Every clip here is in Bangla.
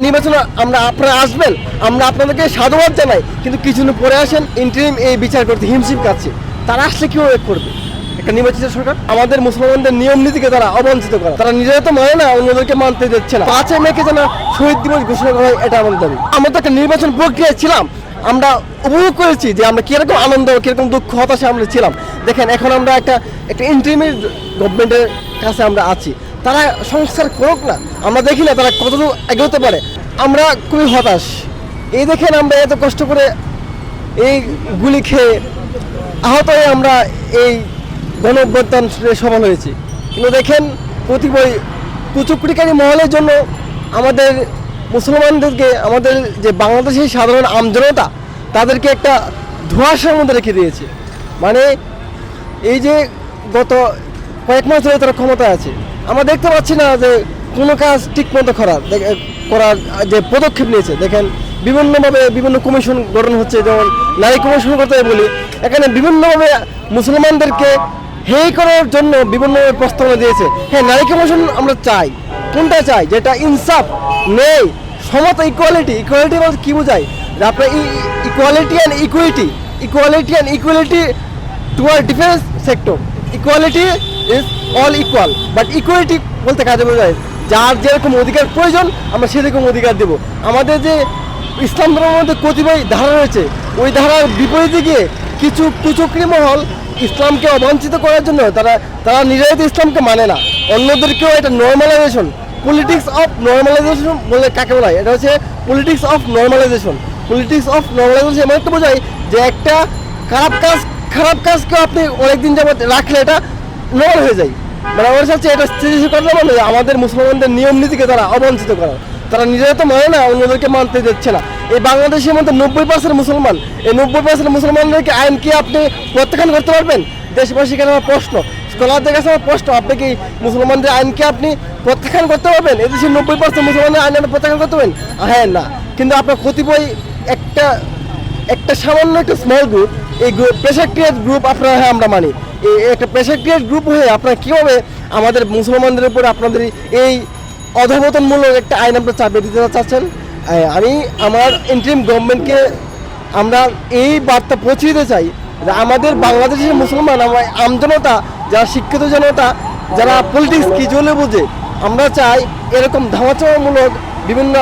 নির্বাচন আমরা আপনারা আসবেন, আমরা আপনাদেরকে সাধুবাদ জানাই, কিন্তু কিছুদিন পরে আসেন ইন্টারিম এই বিচার করতে হিমশিম কাছে। তারা আসলে কি করবে একটা নির্বাচিত সরকার? আমাদের মুসলমানদের নিয়ম নীতিকে তারা অবঞ্চিত করে, তারা নিজেরা তো মানে না, অন্যদেরকে মানতে দিচ্ছে না। 5 মেকে যেন শহীদ দিবস ঘোষণা করা হয়, এটা আমাদের দাবি। আমরা তো একটা নির্বাচন প্রক্রিয়ায় ছিলাম, আমরা উপভোগ করেছি যে আমরা কিরকম আনন্দ কিরকম দুঃখ হতাশা আমরা ছিলাম। দেখেন এখন আমরা একটা ইন্টারিমের গভর্নমেন্টের কাছে আমরা আছি, তারা সংস্কার করুক না, আমরা দেখি না তারা কতটুকু এগোতে পারে। আমরা খুবই হতাশ। এই দেখেন আমরা এত কষ্ট করে এই গুলি খেয়ে আহত হয়ে আমরা এই গণ-অভ্যুত্থান সফল হয়েছি, কিন্তু দেখেন কতিপয় কুচুকরিকারী মহলের জন্য আমাদের মুসলমানদেরকে, আমাদের যে বাংলাদেশের সাধারণ আমজনতা, তাদেরকে একটা ধোঁয়াশার মধ্যে রেখে দিয়েছে। মানে এই যে গত কয়েক মাস ধরে তারা ক্ষমতায় আছে, আমরা দেখতে পাচ্ছি না যে কোনো কাজ ঠিক মতো করার যে পদক্ষেপ নিয়েছে। দেখেন বিভিন্নভাবে বিভিন্ন কমিশন গঠন হচ্ছে, যেমন নারী কমিশন করতে বলি, এখানে বিভিন্নভাবে মুসলমানদেরকে হেয় করার জন্য বিভিন্ন প্রস্তাবনা দিয়েছে। হ্যাঁ, নারী কমিশন আমরা চাই, কোনটা চাই? যেটা ইনসাফ নেই, সমতা, ইকুয়ালিটি বলতে কী বোঝায়? আপনার equality and equality toward defence sector. Equality is all equal, but equality বলতে কাজে বোঝায় যার যেরকম অধিকার প্রয়োজন আমরা সেরকম অধিকার দেব। আমাদের যে ইসলাম ধর্মের মধ্যে কতিপয় ধারা রয়েছে, ওই ধারার বিপরীতে গিয়ে কিছু কুচক্রী মহল ইসলামকে অবাঞ্ছিত করার জন্য তারা নিজেরাই তো ইসলামকে মানে না, অন্যদেরকেও এটা নর্মালাইজেশন, পলিটিক্স অফ নর্মালাইজেশন বলে কাকে বলা হয়? এটা হচ্ছে পলিটিক্স অফ নর্মালাইজেশন এমন একটা বোঝায় যে একটা খারাপ কাজকেও আপনি অনেকদিন যাবত রাখলে এটা নর্মাল হয়ে যায়। মানে আমার সাথে এটা করা মানে আমাদের মুসলমানদের নিয়ম নীতিকে তারা অবঞ্চিত করা, তারা নিজেরা তো মানে না, অন্যদেরকে মানতে দিচ্ছে না। এই বাংলাদেশের মধ্যে 90% মুসলমান, এই 90% মুসলমানদেরকে আইন কি আপনি প্রত্যাখ্যান করতে পারবেন? দেশবাসীর কাছে আমার প্রশ্ন, স্কলারদের কাছে আমার প্রশ্ন, আপনি কি মুসলমানদের আইনকে আপনি প্রত্যাখ্যান করতে পারবেন? এদেশের 90% মুসলমানদের আইন আপনি প্রত্যাখ্যান করতে পারবেন? হ্যাঁ, না। কিন্তু আপনার কতিপয় একটা সামান্য একটা স্মল গ্রুপ, এই প্রেশার ক্রিয়েট গ্রুপ আপনারা, হ্যাঁ আমরা মানি, এই একটা প্রেশার ক্রিয়েট গ্রুপ হয়ে আপনারা কীভাবে আমাদের মুসলমানদের উপর আপনাদের এই অধঃপতনমূলক একটা আইন আপনারা চাপিয়ে দিতে চাচ্ছেন? আমি আমার ইন্টারিম গভর্নমেন্টকে আমরা এই বার্তা পৌঁছে দিতে চাই যে আমাদের বাংলাদেশের মুসলমান, আমার আমজনতা, যারা শিক্ষিত জনতা, যারা পলিটিক্স কি চলে বুঝে, আমরা চাই এরকম ধামাচাপামূলক বিভিন্ন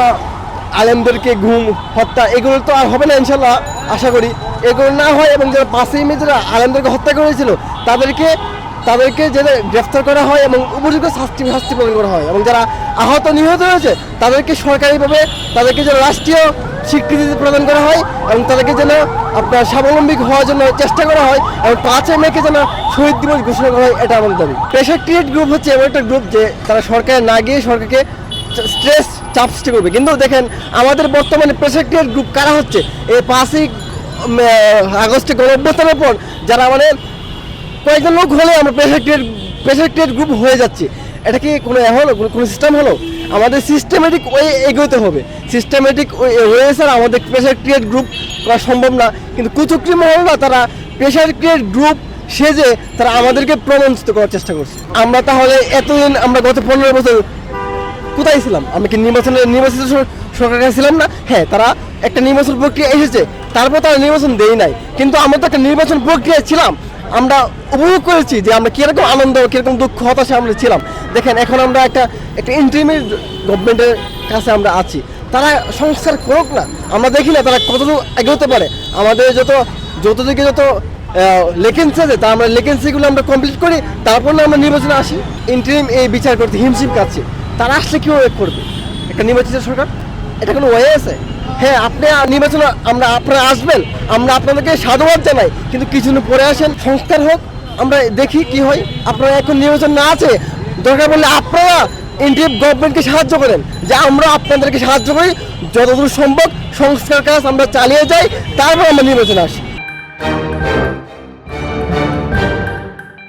আলেমদেরকে গুম, হত্যা, এগুলো তো আর হবে না ইনশাল্লাহ, আশা করি এগুলো না হয়। এবং যারা 5 মে যারা আলেমদেরকে হত্যা করেছিল তাদেরকে যেন গ্রেফতার করা হয় এবং উপযুক্ত শাস্তি প্রদান করা হয়, এবং যারা আহত নিহত হয়েছে তাদেরকে সরকারিভাবে তাদেরকে যেন রাষ্ট্রীয় স্বীকৃতি প্রদান করা হয়, এবং তাদেরকে যেন আপনার স্বাবলম্বী হওয়ার জন্য চেষ্টা করা হয়, এবং 5 মেকে যেন শহীদ দিবস ঘোষণা করা হয়, এটা আমাদের দাবি। প্রেশার ক্রিয়েট গ্রুপ হচ্ছে এমন একটা গ্রুপ যে তারা সরকারে না গিয়ে সরকারকে স্ট্রেস চাপ সৃষ্টি করবে। কিন্তু দেখেন আমাদের বর্তমানে প্রেশার ক্রিয়েট গ্রুপ কারা হচ্ছে? এই 5 আগস্টে গণ-অভ্যুত্থানের পর যারা মানে কয়েকজন লোক হলে আমরা প্রেশার ক্রিয়েট গ্রুপ হয়ে যাচ্ছে। এটা কি কোনো সিস্টেম হলো? আমাদের সিস্টেমেটিক ওয়ে এগোতে হবে, সিস্টেমেটিক ওয়ে ছাড়া আমাদের প্রেশার ক্রিয়েট গ্রুপ করা সম্ভব না। কিন্তু কুচক্রী মহলরা তারা প্রেশার ক্রিয়েট গ্রুপ সেজে তারা আমাদেরকে প্রবঞ্চিত করার চেষ্টা করছে। আমরা তাহলে এতদিন আমরা গত 15 বছর কোথায় ছিলাম? আমরা কি নির্বাচিত সরকার ছিলাম না? হ্যাঁ, তারা একটা নির্বাচন প্রক্রিয়া এসেছে, তারপর তারা নির্বাচন দেয় নাই, কিন্তু আমরা তো একটা নির্বাচন প্রক্রিয়ায় ছিলাম, আমরা উপভোগ করেছি যে আমরা কিরকম আনন্দ কিরকম দুঃখ হতাশা আমরা ছিলাম। দেখেন এখন আমরা একটা ইন্টারিমের গভর্নমেন্টের কাছে আমরা আছি, তারা সংস্কার করুক না, আমরা দেখি না তারা কতটুকু এগোতে পারে। আমাদের যত লেকেন্সি আছে তা আমরা লেকেন্সিগুলো আমরা কমপ্লিট করি, তারপর না আমরা নির্বাচনে আসি। ইন্টারিম এই বিচার করতে হিমশিম কাচ্ছে, তারা আসলে কীভাবে করবে একটা নির্বাচিত সরকার? এটা কোনো ওয়ে আছে? হ্যাঁ, আপনি নির্বাচন আপনারা আসবেন, আমরা আপনাদেরকে সাধুবাদ জানাই, কিন্তু কিছুদিন পরে আসেন, সংস্কার হোক, আমরা দেখি কি হয়। আপনারা এখন নির্বাচন না আছে, দরকার বললে আপনারা ইন্টারিম গভর্নমেন্টকে সাহায্য করেন, যে আমরা আপনাদেরকে সাহায্য করি, যতদূর সম্ভব সংস্কার কাজ আমরা চালিয়ে যাই, তারপর আমরা নির্বাচনে আসি।